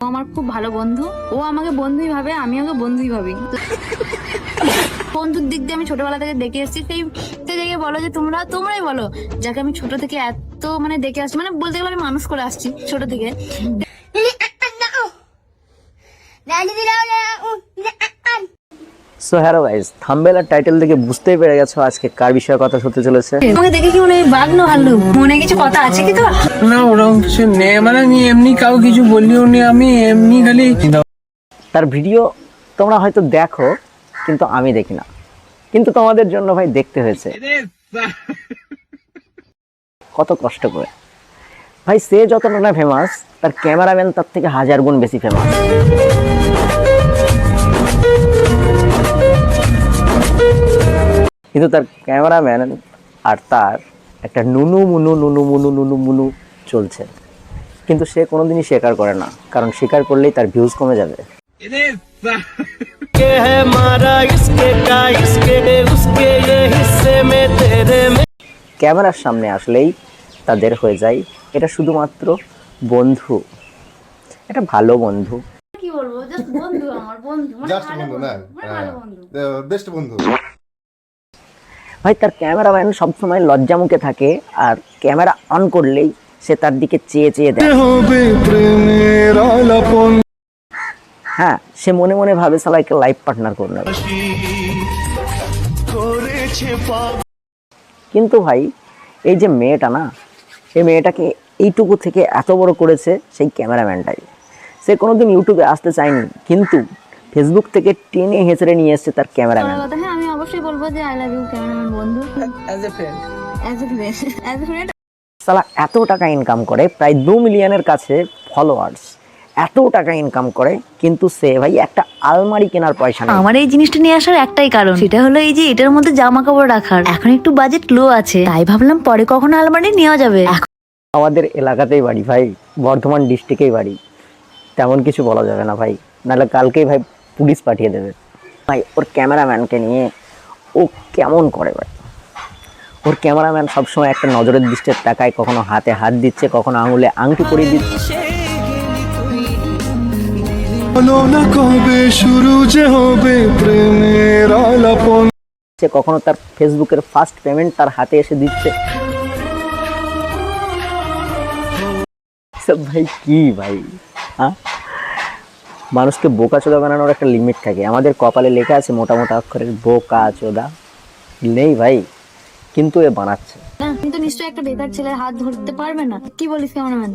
ও আমার খুব ভালো বন্ধু, ও আমাকে বন্ধুই ভাবে, আমি ওকে বন্ধুই ভাবি। বন্ধুর দিক দিয়ে আমি ছোটবেলা থেকে দেখে এসেছি, সেই জায়গায় বলো যে তোমরাই বলো, যাকে আমি ছোট থেকে এত মানে দেখে আসছি, মানে বলতে গেলে আমি মানুষ করে আসছি ছোট থেকে। সো হ্যালো গাইস, থাম্বনেল আর টাইটেল দেখে বুঝতেই পেরে গেছো আজকে কার বিষয়ে কথা হতে চলেছে। তোমাকে দেখে কি মনে হয় বাঘ না ভাল্লুক? মনে কিছু কথা আছে কি তোর? না, ওরকম কিছু নেই। মানে আমি এমনি কাউ কিছু বললিও নি, আমি এমনি খালি তার ভিডিও তোমরা হয়তো দেখো, কিন্তু আমি দেখি না, কিন্তু তোমাদের জন্য ভাই দেখতে হয়েছে কত কষ্ট করে। ভাই সে যতটা না ফেমাস, তার ক্যামেরাম্যান তার থেকে 1000 গুণ বেশি ফেমাস। কিন্তু তার ক্যামেরাম্যান আর তার একটা নুনু মুনু চলছে, কিন্তু সে কোনোদিনই স্বীকার করে না, কারণ স্বীকার করলেই তার ভিউজ কমে যাবে। ক্যামেরার সামনে আসলেই তাদের হয়ে যায় এটা শুধুমাত্র বন্ধু, এটা ভালো বন্ধু। কি বলবো, জাস্ট বন্ধু, আমার বন্ধু, মানে জাস্ট ভালো বন্ধু না, মানে ভালো বন্ধু। বেস্ট বন্ধু। ভাই তার ক্যামেরাম্যান সবসময় লজ্জা মুখে থাকে, আর ক্যামেরা অন করলেই সে তার দিকে চেয়ে চেয়ে দেয়। হ্যাঁ, সে মনে মনে ভাবে সালাইকে লাইফ পার্টনার করে নেবে। কিন্তু ভাই এই যে মেয়েটা না, এই মেয়েটাকে এইটুকু থেকে এত বড় করেছে সেই ক্যামেরাম্যানটাই। সে কোনোদিন ইউটিউবে আসতে চায়নি, কিন্তু ফেসবুক থেকে টেনে হেঁচড়ে নিয়ে এসেছে তার ক্যামেরাম্যান। কথা, হ্যাঁ আমি অবশ্যই বলবো যে আই লাভ ইউ ক্যামেরাম্যান বন্ধু, as a friend. As a friend, as a friend. সালা এত টাকা ইনকাম করে, প্রায় 2 মিলিয়নের কাছে ফলোয়ার্স, এত টাকা ইনকাম করে, কিন্তু সে ভাই একটা আলমারি কেনার পয়সা নেই। আমার এই জিনিসটা নিয়ে আসার একটাই কারণ, সেটা হলো এই যে এটার মধ্যে জামা কাপড় রাখার এখন একটু বাজেট লো আছে, তাই ভাবলাম পরে কখনো আলমারি নেওয়া যাবে। আমাদের এলাকাতেই বাড়ি ভাই, বর্ধমান ডিস্ট্রিক্টেই বাড়ি, তেমন কিছু বলা যাবে না ভাই, নাহলে কালকেই ভাই পুলিশ পাঠিয়ে দেবে। ভাই ওর ক্যামেরাম্যানকে নিয়ে ও কেমন করে ভাই, ওর ক্যামেরাম্যান সবসময় একটা নজরের দৃষ্টির তাকায়, কখনো হাতে হাত দিচ্ছে, কখনো আঙুলে আংটি পরিয়ে দিচ্ছে। কখনো তার ফেসবুকের ফার্স্ট পেমেন্ট তার হাতে এসে দিচ্ছে। ভাই কি ভাই, হ্যাঁ, মানুষকে বোকা চোদা বানানোর একটা লিমিট থাকে। আমাদের কপালে লেখা আছে মোটা মোটা অক্ষরের বোকা চোদা, নেই ভাই, কিন্তু এ বানাচ্ছে। না কিন্তু নিশ্চয়ই একটা বেকার ছেলের হাত ধরতে পারবে না, কি বলিস ক্যামেরাম্যান?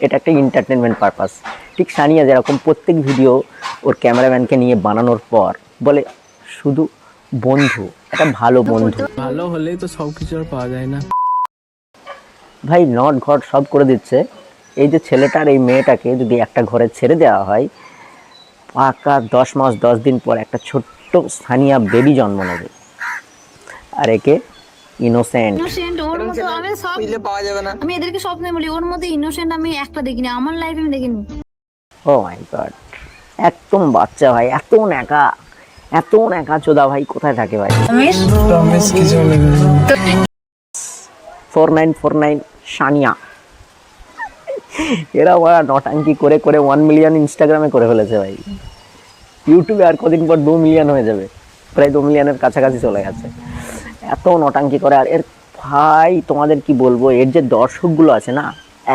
এটা একটা এন্টারটেনমেন্ট পারপাস। ঠিক সানিয়া যেরকম প্রত্যেক ভিডিও ওর ক্যামেরাম্যানকে নিয়ে বানানোর পর বলে শুধু বন্ধু, একটা ভালো বন্ধু। ভালো হলেই তো সবকিছু আর পাওয়া যায় না। ভাই নট ঘট সব করে দিচ্ছে। এই যে ছেলেটার এই মেয়েটাকে যদি একটা ঘরে ছেড়ে দেওয়া হয়, পাকা 10 মাস 10 দিন পর একটা ছোট্ট সানিয়া বেবি জন্ম নেবে, আর একে ইনোসেন্ট। ইনোসেন্ট ওর মতো আমি সব পাওয়া যাবে না। আমি এদেরকে স্বপ্নে বলি, ওর মধ্যে ইনোসেন্ট আমি একটা দেখিনি, আমার লাইফে আমি দেখিনি। ও মাই গড, একদম বাচ্চা ভাই, এত ন্যাকা চোদা ভাই কোথায় থাকে ভাই? প্রমিস কিছু নেই। 4949 সানিয়া, এরা ওরা নটাঙ্কি করে করে 1 মিলিয়ন ইনস্টাগ্রামে করে ফেলেছে ভাই। ইউটিউবে আর কদিন পর 2 মিলিয়ন হয়ে যাবে, প্রায় 2 মিলিয়নের কাছাকাছি চলে গেছে। এত নটাঙ্কি করে, আর এর ভাই তোমাদের কি বলবো, এর যে দর্শকগুলো আছে না,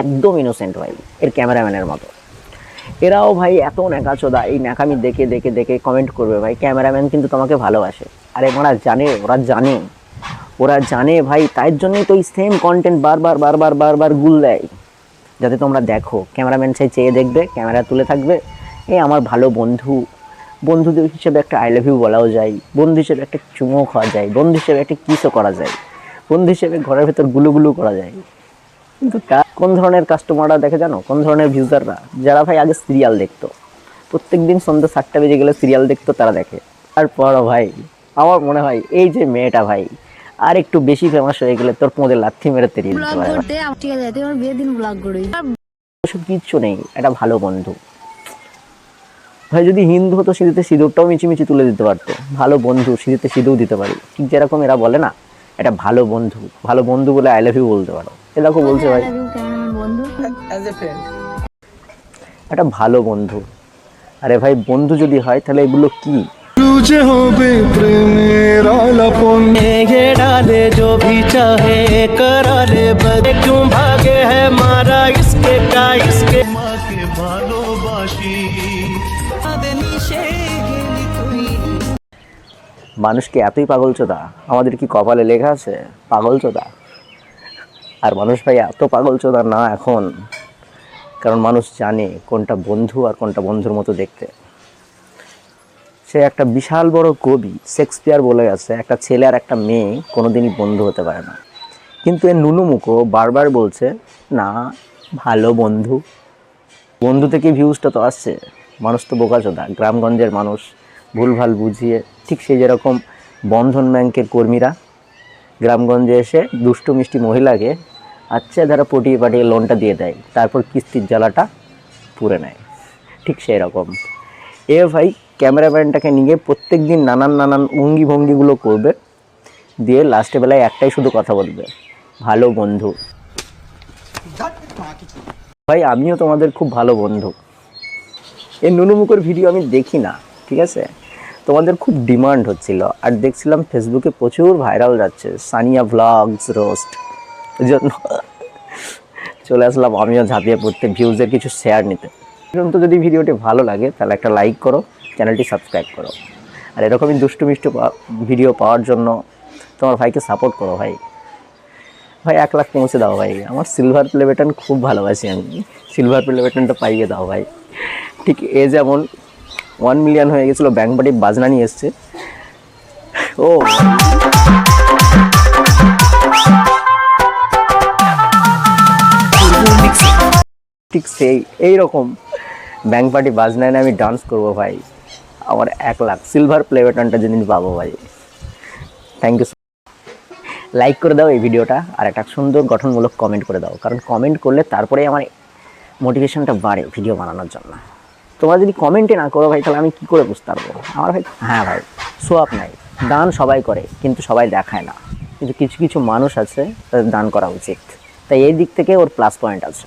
একদম ইনোসেন্ট ভাই, এর ক্যামেরাম্যানের মতো। এরাও ভাই এত ন্যাকাচোদা, এই ন্যাকামি দেখে দেখে দেখে কমেন্ট করবে ভাই ক্যামেরাম্যান কিন্তু তোমাকে ভালোবাসে। আরে ওরা জানে ভাই, তাই জন্যই তো সেম কন্টেন্ট বারবার গুল দেয়, যাতে তোমরা দেখো। ক্যামেরাম্যান সেই চেয়ে দেখবে, ক্যামেরা তুলে থাকবে, এই আমার ভালো বন্ধু, বন্ধুদের হিসেবে একটা আই লাভ ইউ বলাও যায়, বন্ধু হিসেবে একটা চুমো খাওয়া যায়, বন্ধু হিসেবে একটা কিসও করা যায়, বন্ধু হিসেবে ঘরের ভেতর গুলুগুলু করা যায়। কিন্তু কোন ধরনের কাস্টমাররা দেখে জানো, কোন ধরনের ভিউজাররা? যারা ভাই আগে সিরিয়াল দেখতো, প্রত্যেকদিন সন্ধ্যা 7টা বেজে গেলে সিরিয়াল দেখতো, তারা দেখে। তারপরও ভাই আমার মনে হয় এই যে মেয়েটা ভাই আর একটু বেশি ফেমাস হয়ে গেলে তোর মধ্যে লাথি মেরে তেড়িয়ে দিতে ব্লগ পারে। করতে ঠিক আছে, তুই আমার বিয়ের দিন ব্লগ করবি। ওসব কিচ্ছু নেই, এটা ভালো বন্ধু ভাই। যদি হিন্দু হতো সিঁড়িতে সিঁদুরটাও মিচিমিচি তুলে দিতে পারতো। ভালো বন্ধু সিঁড়িতে সিঁদুর দিতে পারি, ঠিক যেরকম এরা বলে না এটা ভালো বন্ধু বলে আই লাভ ইউ বলতে পারো। এ দেখো বলছে ভাই, আই লাভ ইউ ক্যামেরাম্যান বন্ধু। As a friend. একটা ভালো বন্ধু। আরে ভাই, বন্ধু যদি হয় তাহলে এগুলো কি? तुझे हो बे प्रेमेर आलापन ये डाले जो भी चाहे करा ले बद क्यों भागे है मारा इसके का इसके माँ के भालोबाशी মানুষকে এতই পাগলচোদা, আমাদের কি কপালে লেখা আছে পাগলচোদা? আর মানুষ ভাই এত পাগলচোদা না এখন, কারণ মানুষ জানে কোনটা বন্ধু আর কোনটা বন্ধুর মতো দেখতে। সে একটা বিশাল বড় কবি শেক্সপিয়ার বলে গেছে, একটা ছেলে আর একটা মেয়ে কোনোদিনই বন্ধু হতে পারে না। কিন্তু এর নুনুমুখো বারবার বলছে না ভালো বন্ধু। বন্ধু থেকে ভিউজটা তো আসছে, মানুষ তো বোকাচোদা, গ্রামগঞ্জের মানুষ ভুলভাল বুঝিয়ে, ঠিক সেই যেরকম বন্ধন ব্যাংকের কর্মীরা গ্রামগঞ্জে এসে দুষ্টু মিষ্টি মহিলাকে আচ্ছা দ্বারা পটিয়ে পাঠিয়ে লোনটা দিয়ে দেয়, তারপর কিস্তির জ্বালাটা পুরে নেয়। ঠিক সেই রকম এ ভাই ক্যামেরাম্যানটাকে নিয়ে প্রত্যেক দিন নানান অঙ্গি ভঙ্গিগুলো করবে, দিয়ে লাস্টে বেলায় একটাই শুধু কথা বলবে, ভালো বন্ধু। ভাই আমিও তোমাদের খুব ভালো বন্ধু। এই নুনুমুখের ভিডিও আমি দেখি না, ঠিক আছে? তোমাদের খুব ডিমান্ড হচ্ছিল আর দেখছিলাম ফেসবুকে প্রচুর ভাইরাল যাচ্ছে সানিয়া ভ্লগস রোস্ট, এই জন্য চলে আসলাম আমিও ঝাঁপিয়ে পড়তে ভিউজের কিছু শেয়ার নিতে। কিন্তু যদি ভিডিওটি ভালো লাগে তাহলে একটা লাইক করো, চ্যানেলটি সাবস্ক্রাইব করো, আর এরকমই দুষ্টু মিষ্টি ভিডিও পাওয়ার জন্য তোমার ভাইকে সাপোর্ট করো। ভাই 1 লাখ পৌঁছে দাও ভাই, আমার সিলভার প্লে বাটন খুব ভালোবাসি আমি, সিলভার প্লে বাটনটা পাইয়ে দাও ভাই। ঠিক এ যেমন 1 মিলিয়ন হয়ে গেছিলো, ব্যাংক বাড়ি বাজনা নিয়ে এসছে। ও ঠিক সেই এইরকম ব্যাংক পার্টি বাজনায় আমি ডান্স করবো ভাই। আমার 1 লাখ সিলভার প্লে বাটনটা যেদিন পাবো ভাই। Thank you. লাইক করে দাও এই ভিডিওটা, আর একটা সুন্দর গঠনমূলক কমেন্ট করে দাও, কারণ কমেন্ট করলে তারপরেই আমার মোটিভেশনটা বাড়ে ভিডিও বানানোর জন্য। তোমরা যদি কমেন্টই না করো ভাই, তাহলে আমি কী করে বুঝতে পারবো আমার ভাই? হ্যাঁ ভাই, শো আপ নাই, দান সবাই করে কিন্তু সবাই দেখায় না, কিন্তু কিছু কিছু মানুষ আছে তাদের দান করা উচিত, তাই এই দিক থেকে ওর প্লাস পয়েন্ট আছে।